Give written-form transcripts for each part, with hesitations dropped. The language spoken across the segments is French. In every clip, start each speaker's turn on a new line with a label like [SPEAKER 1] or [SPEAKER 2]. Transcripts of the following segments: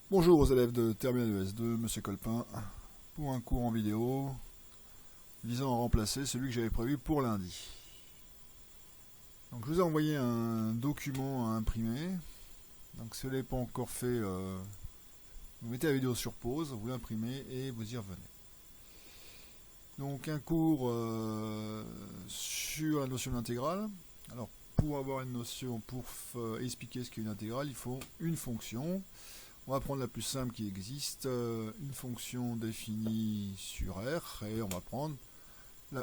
[SPEAKER 1] Bonjour aux élèves de Terminal ES2, Monsieur Colpin, pour un cours en vidéo visant à remplacer celui que j'avais prévu pour lundi. Donc je vous ai envoyé un document à imprimer. Donc si vous ne l'avez pas encore fait, vous mettez la vidéo sur pause, vous l'imprimez et vous y revenez. Donc un cours sur la notion d'intégrale. Alors pour avoir une notion, pour expliquer ce qu'est une intégrale, il faut une fonction. On va prendre la plus simple qui existe, une fonction définie sur R, et on va prendre,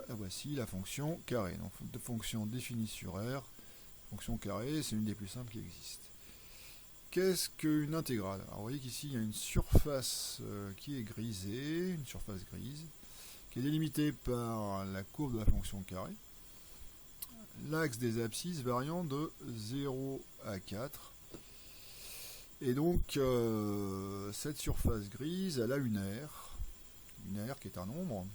[SPEAKER 1] voici la fonction carré. Donc, de fonction définie sur R, fonction carré, c'est une des plus simples qui existent. Qu'est-ce qu'une intégrale? Alors, vous voyez qu'ici, il y a une surface qui est grisée, une surface grise, qui est délimitée par la courbe de la fonction carré, l'axe des abscisses variant de 0 à 4, et donc, cette surface grise, elle a une R qui est un nombre,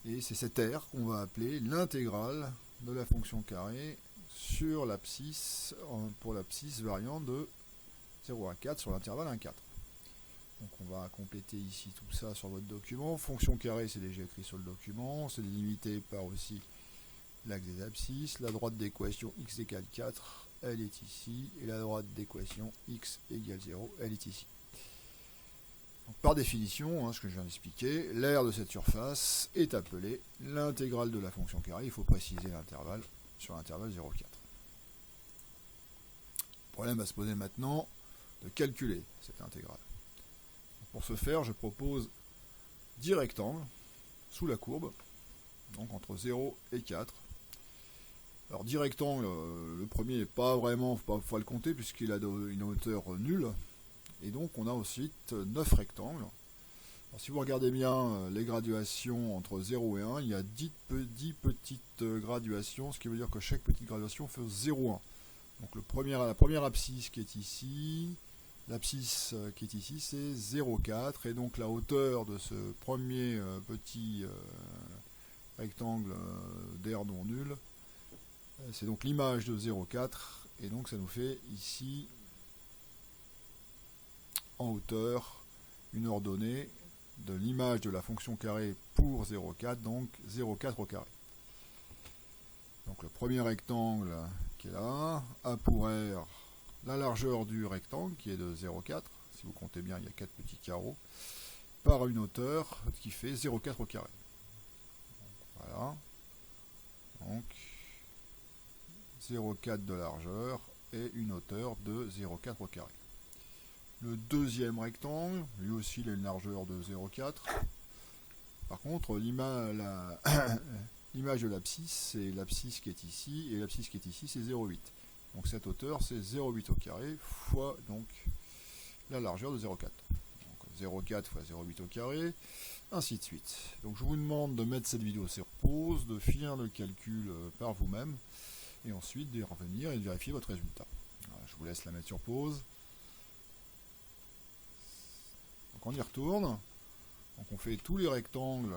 [SPEAKER 1] et c'est cette R qu'on va appeler l'intégrale de la fonction carré sur l'abscisse, pour l'abscisse variant de 0 à 4 sur l'intervalle 1, 4. Donc on va compléter ici tout ça sur votre document. Fonction carré, c'est déjà écrit sur le document, c'est délimité par aussi l'axe des abscisses, la droite d'équation x égale 4, elle est ici, et la droite d'équation x égale 0, elle est ici. Donc, par définition, ce que je viens d'expliquer, l'aire de cette surface est appelée l'intégrale de la fonction carré. Il faut préciser l'intervalle sur l'intervalle 0,4. Le problème va se poser maintenant de calculer cette intégrale. Donc, pour ce faire, je propose 10 rectangles sous la courbe, donc entre 0 et 4. Alors 10 rectangles, le premier n'est pas vraiment, il faut le compter puisqu'il a une hauteur nulle. Et donc on a ensuite 9 rectangles. Alors, si vous regardez bien les graduations entre 0 et 1, il y a 10 petites graduations, ce qui veut dire que chaque petite graduation fait 0,1. Donc la première abscisse qui est ici, l'abscisse qui est ici, c'est 0,4. Et donc la hauteur de ce premier petit rectangle d'aire non nul, c'est donc l'image de 0,4, et donc ça nous fait ici, en hauteur, une ordonnée de l'image de la fonction carré pour 0,4, donc 0,4 au carré. Donc le premier rectangle qui est là, a pour R la largeur du rectangle qui est de 0,4, si vous comptez bien il y a 4 petits carreaux, par une hauteur qui fait 0,4 au carré. Donc, voilà. Donc 0,4 de largeur et une hauteur de 0,4 au carré. Le deuxième rectangle, lui aussi il a une largeur de 0,4. Par contre, l'image de l'abscisse, c'est l'abscisse qui est ici, et l'abscisse qui est ici, c'est 0,8. Donc cette hauteur, c'est 0,8 au carré, fois donc la largeur de 0,4. Donc 0,4 fois 0,8 au carré, ainsi de suite. Donc je vous demande de mettre cette vidéo sur pause, de finir le calcul par vous-même, et ensuite de revenir et de vérifier votre résultat. Voilà, je vous laisse la mettre sur pause. Donc on y retourne. Donc on fait tous les rectangles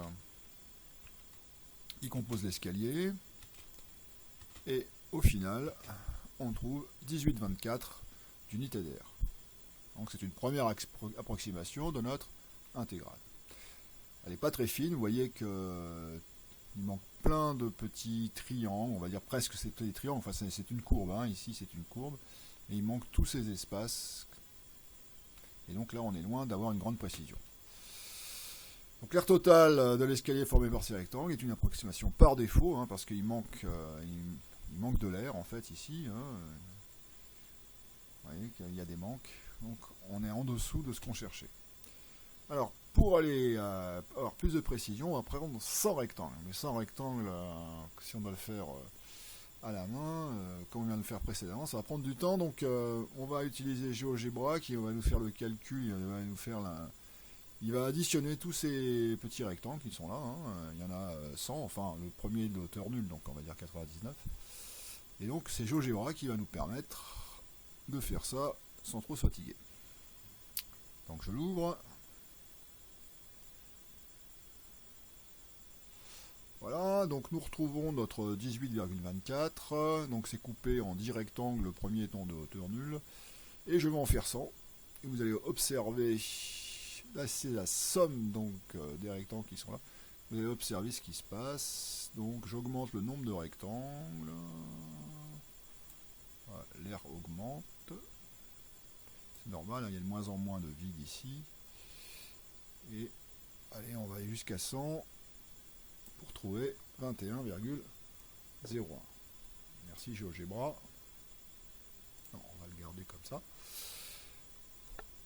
[SPEAKER 1] qui composent l'escalier. Et au final, on trouve 18,24 d'unité d'air. Donc c'est une première approximation de notre intégrale. Elle n'est pas très fine, vous voyez que il manque plein de petits triangles, on va dire presque c'est des triangles, enfin c'est une courbe, ici c'est une courbe, et il manque tous ces espaces, et donc là on est loin d'avoir une grande précision. Donc l'aire totale de l'escalier formé par ces rectangles est une approximation par défaut, parce qu'il manque de l'air en fait ici, vous voyez qu'il y a des manques, donc on est en dessous de ce qu'on cherchait. Alors, pour aller avoir plus de précision, on va prendre 100 rectangles. Mais 100 rectangles, si on doit le faire à la main, comme on vient de le faire précédemment, ça va prendre du temps. Donc, on va utiliser GeoGebra qui va nous faire le calcul, il va additionner tous ces petits rectangles qui sont là. Il y en a 100, enfin, le premier de hauteur nulle, donc on va dire 99. Et donc, c'est GeoGebra qui va nous permettre de faire ça sans trop se fatiguer. Donc, je l'ouvre. Voilà, donc nous retrouvons notre 18,24, donc c'est coupé en 10 rectangles, le premier étant de hauteur nulle, et je vais en faire 100, et vous allez observer, là c'est la somme donc des rectangles qui sont là, vous allez observer ce qui se passe, donc j'augmente le nombre de rectangles, voilà, l'air augmente, c'est normal, hein, il y a de moins en moins de vide ici, et allez on va aller jusqu'à 100 pour trouver 21,01. Merci GeoGebra. Non, on va le garder comme ça.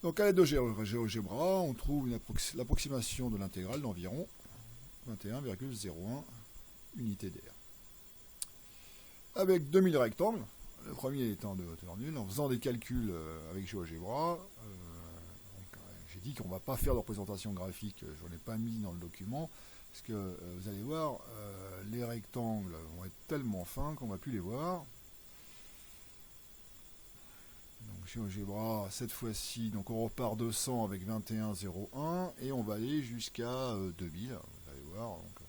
[SPEAKER 1] Donc à l'aide de GeoGebra, on trouve l'approximation de l'intégrale d'environ 21,01 unités d'air. Avec 2000 rectangles, le premier étant de hauteur nulle, en faisant des calculs avec GeoGebra, j'ai dit qu'on ne va pas faire de représentation graphique, je n'en ai pas mis dans le document, parce que vous allez voir, les rectangles vont être tellement fins qu'on ne va plus les voir. Donc GeoGebra, cette fois-ci, donc on repart de 100 avec 21,01 et on va aller jusqu'à 2000. Vous allez voir, donc,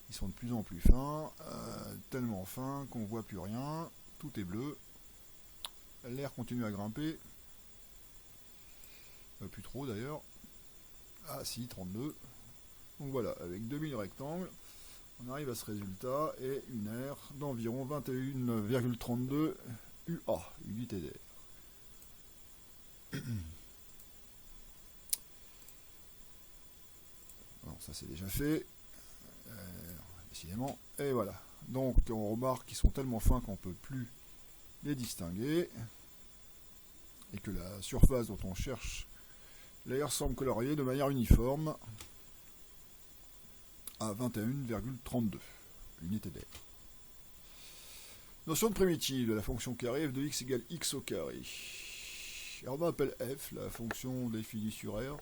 [SPEAKER 1] ils sont de plus en plus fins, tellement fins qu'on ne voit plus rien, tout est bleu. L'air continue à grimper, plus trop d'ailleurs. Ah si, 32. Donc voilà, avec 2000 rectangles, on arrive à ce résultat et une aire d'environ 21,32 UA, unité d'air. Alors ça c'est déjà fait, décidément, et voilà. Donc on remarque qu'ils sont tellement fins qu'on ne peut plus les distinguer, et que la surface dont on cherche l'air semble coloriée de manière uniforme à 21,32 unités d'air. Notion de primitive de la fonction carré f de x égale x au carré. Alors on appelle f, la fonction définie sur R,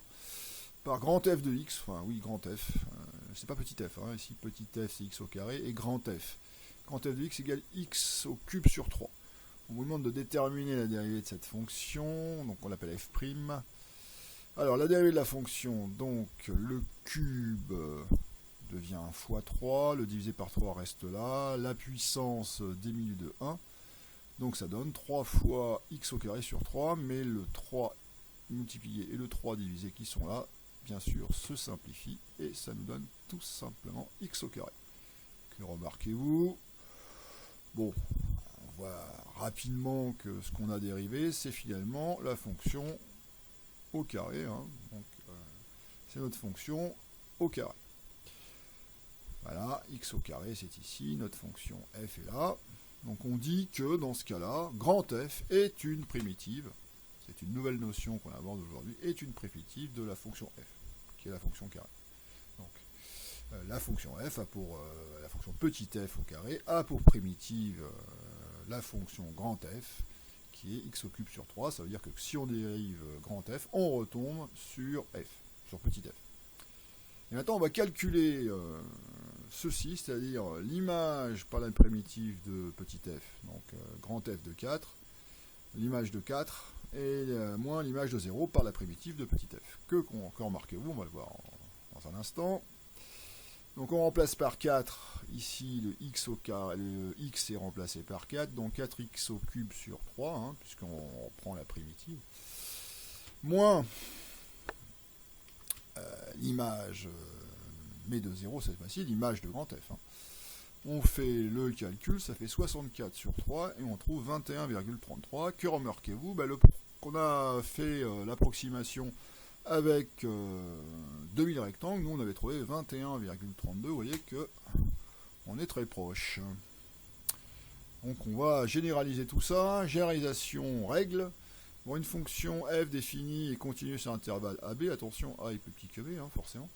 [SPEAKER 1] par grand F de x, enfin oui, grand F, c'est pas petit f, hein, ici petit f c'est x au carré, et grand F. Grand F de x égale x au cube sur 3. On vous demande de déterminer la dérivée de cette fonction, donc on l'appelle f'. Alors la dérivée de la fonction, donc le cube devient fois 3, le divisé par 3 reste là, la puissance diminue de 1, donc ça donne 3 fois x au carré sur 3, mais le 3 multiplié et le 3 divisé qui sont là, bien sûr, se simplifient, et ça nous donne tout simplement x au carré. Que remarquez-vous? Bon, on voit rapidement que ce qu'on a dérivé, c'est finalement la fonction au carré, hein. Donc c'est notre fonction au carré. Voilà, x au carré c'est ici, notre fonction f est là. Donc on dit que dans ce cas-là, grand F est une primitive, c'est une nouvelle notion qu'on aborde aujourd'hui, est une primitive de la fonction f, qui est la fonction carré. Donc la fonction f a pour la fonction petit f au carré a pour primitive la fonction grand F, qui est x au cube sur 3, ça veut dire que si on dérive grand F, on retombe sur f, sur petit f. Et maintenant on va calculer ceci, c'est-à-dire l'image par la primitive de petit f, donc grand F de 4, l'image de 4, et moins l'image de 0 par la primitive de petit f. Que remarquez-vous, on va le voir dans un instant. Donc on remplace par 4, ici le x au carré, le x est remplacé par 4, donc 4x au cube sur 3, hein, puisqu'on prend la primitive, moins l'image, mais de 0 cette fois-ci, l'image de grand F. Hein. On fait le calcul, ça fait 64 sur 3, et on trouve 21,33. Que remarquez-vous? Qu'on a fait l'approximation avec 2000 rectangles, nous on avait trouvé 21,32, vous voyez que on est très proche. Donc on va généraliser tout ça, généralisation règle. Bon, une fonction f définie et continue sur l'intervalle AB, attention, A est plus petit que B, hein, forcément,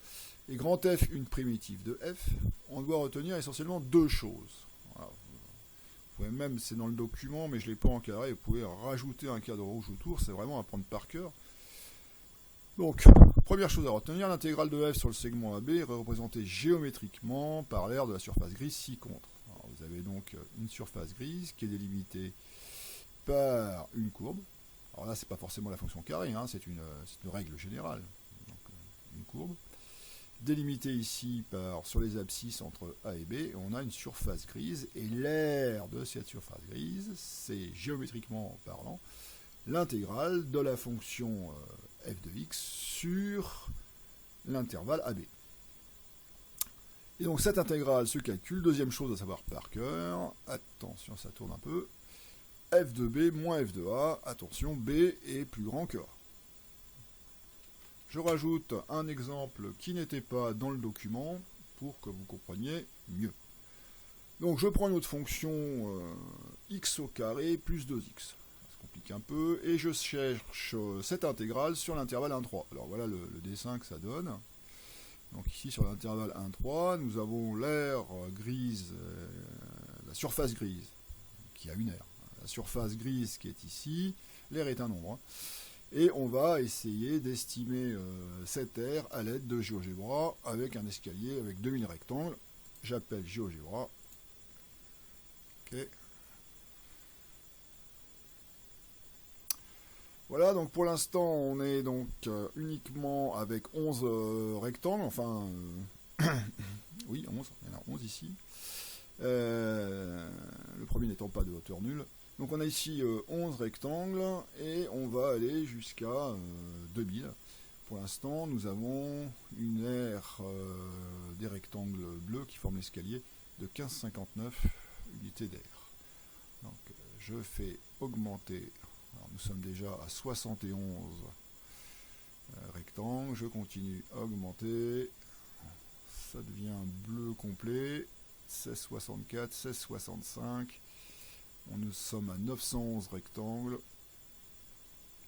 [SPEAKER 1] et grand F une primitive de f, on doit retenir essentiellement deux choses. Voilà. Vous pouvez même, c'est dans le document, mais je ne l'ai pas encadré, vous pouvez rajouter un cadre rouge autour, c'est vraiment à prendre par cœur. Donc, première chose à retenir, l'intégrale de f sur le segment AB est représentée géométriquement par l'aire de la surface grise ci-contre. Vous avez donc une surface grise qui est délimitée par une courbe. Alors là, c'est pas forcément la fonction carré, hein, c'est une règle générale. Donc, une courbe. Délimitée ici sur les abscisses entre A et B, on a une surface grise, et l'aire de cette surface grise, c'est géométriquement parlant, l'intégrale de la fonction f de x sur l'intervalle AB. Et donc cette intégrale se calcule, deuxième chose à savoir par cœur, attention ça tourne un peu, f de b moins f de a, attention b est plus grand que a. Je rajoute un exemple qui n'était pas dans le document pour que vous compreniez mieux. Donc je prends une autre fonction x au carré plus 2x, ça se complique un peu, et je cherche cette intégrale sur l'intervalle 1,3. Alors voilà le dessin que ça donne. Donc ici sur l'intervalle 1,3, nous avons l'aire grise, la surface grise, qui a une aire. La surface grise qui est ici, l'aire est un nombre. Et on va essayer d'estimer cette aire à l'aide de GeoGebra avec un escalier avec 2000 rectangles. J'appelle GeoGebra. Ok. Voilà, donc pour l'instant, on est donc uniquement avec 11 rectangles, enfin, oui, 11, il y en a 11 ici. Le premier n'étant pas de hauteur nulle. Donc on a ici 11 rectangles, et on va aller jusqu'à 2000. Pour l'instant, nous avons une aire des rectangles bleus qui forment l'escalier de 1559 unités d'air. Donc je fais augmenter. Alors, nous sommes déjà à 71 rectangles, je continue à augmenter, ça devient bleu complet, 1664, 1665, nous sommes à 911 rectangles,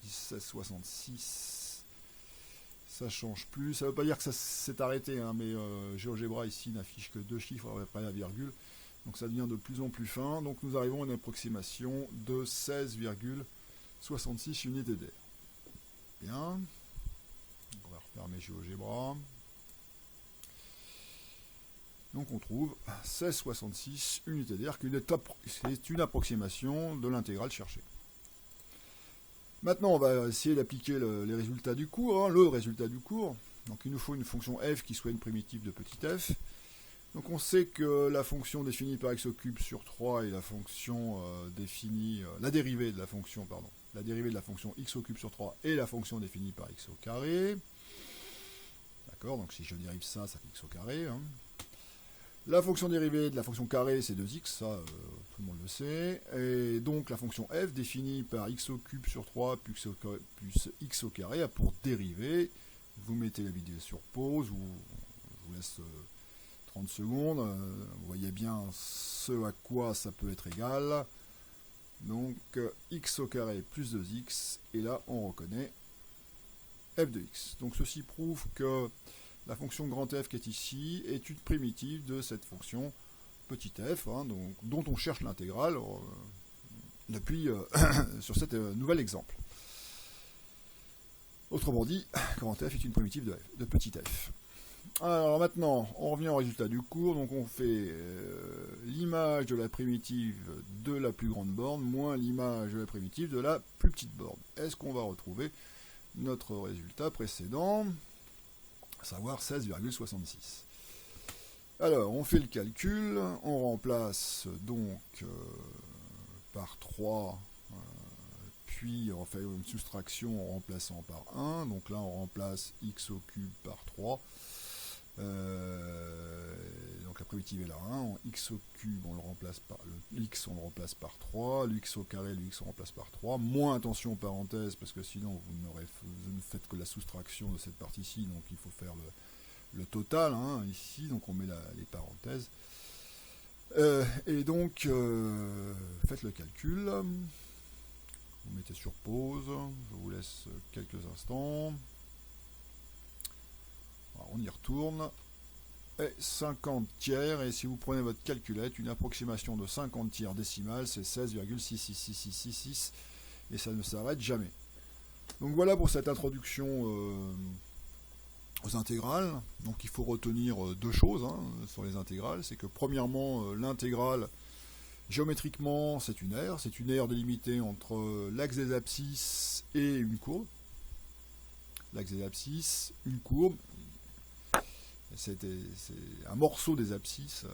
[SPEAKER 1] 1666, ça change plus, ça ne veut pas dire que ça s'est arrêté, hein, mais GeoGebra ici n'affiche que 2 chiffres après la virgule, donc ça devient de plus en plus fin, donc nous arrivons à une approximation de 16,66 unités d'air. Bien. Donc on va refermer GeoGebra. Donc on trouve 16,66 unités d'air, c'est une approximation de l'intégrale cherchée. Maintenant on va essayer d'appliquer les résultats du cours, hein, le résultat du cours. Donc il nous faut une fonction f qui soit une primitive de petit f. Donc on sait que la fonction définie par x au cube sur 3 et la fonction définie, la dérivée de la fonction x au cube sur 3 et la fonction définie par x au carré. D'accord, donc si je dérive ça, ça fait x au carré. Hein. La fonction dérivée de la fonction carré, c'est 2x, ça tout le monde le sait. Et donc la fonction f définie par x au cube sur 3 plus x au carré a pour dérivée, vous mettez la vidéo sur pause, ou je vous laisse 30 secondes, vous voyez bien ce à quoi ça peut être égal. Donc x au carré plus 2x, et là on reconnaît f de x. Donc ceci prouve que la fonction grand F qui est ici est une primitive de cette fonction petit f, hein, donc, dont on cherche l'intégrale depuis sur cet nouvel exemple. Autrement dit, grand F est une primitive de petit f. Alors maintenant, on revient au résultat du cours, donc on fait l'image de la primitive de la plus grande borne moins l'image de la primitive de la plus petite borne. Est-ce qu'on va retrouver notre résultat précédent, à savoir 16,66. Alors, on fait le calcul, on remplace donc par 3, puis on fait une soustraction en remplaçant par 1, donc là on remplace x au cube par 3, donc la primitive est là 1, en x au cube on le remplace par le x on le remplace par 3, le x au carré, le x on remplace par 3, moins attention aux parenthèses parce que sinon vous ne faites que la soustraction de cette partie-ci, donc il faut faire le total hein, ici, donc on met les parenthèses. Et donc faites le calcul, vous mettez sur pause, je vous laisse quelques instants. Alors, on y retourne. Et 50 tiers, et si vous prenez votre calculette, une approximation de 50 tiers décimales, c'est 16,666666, et ça ne s'arrête jamais. Donc voilà pour cette introduction aux intégrales. Donc il faut retenir deux choses hein, sur les intégrales, c'est que premièrement, l'intégrale, géométriquement, c'est une aire délimitée entre l'axe des abscisses et une courbe. L'axe des abscisses, une courbe. c'est un morceau des abscisses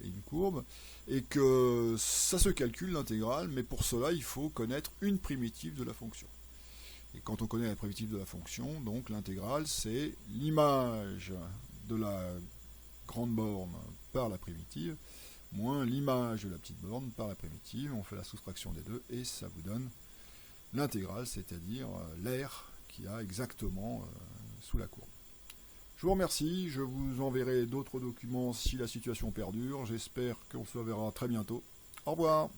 [SPEAKER 1] et une courbe, et que ça se calcule l'intégrale, mais pour cela il faut connaître une primitive de la fonction. Et quand on connaît la primitive de la fonction, donc l'intégrale c'est l'image de la grande borne par la primitive, moins l'image de la petite borne par la primitive, on fait la soustraction des deux, et ça vous donne l'intégrale, c'est-à-dire l'air qu'il y a exactement sous la courbe. Je vous remercie, je vous enverrai d'autres documents si la situation perdure, j'espère qu'on se verra très bientôt. Au revoir.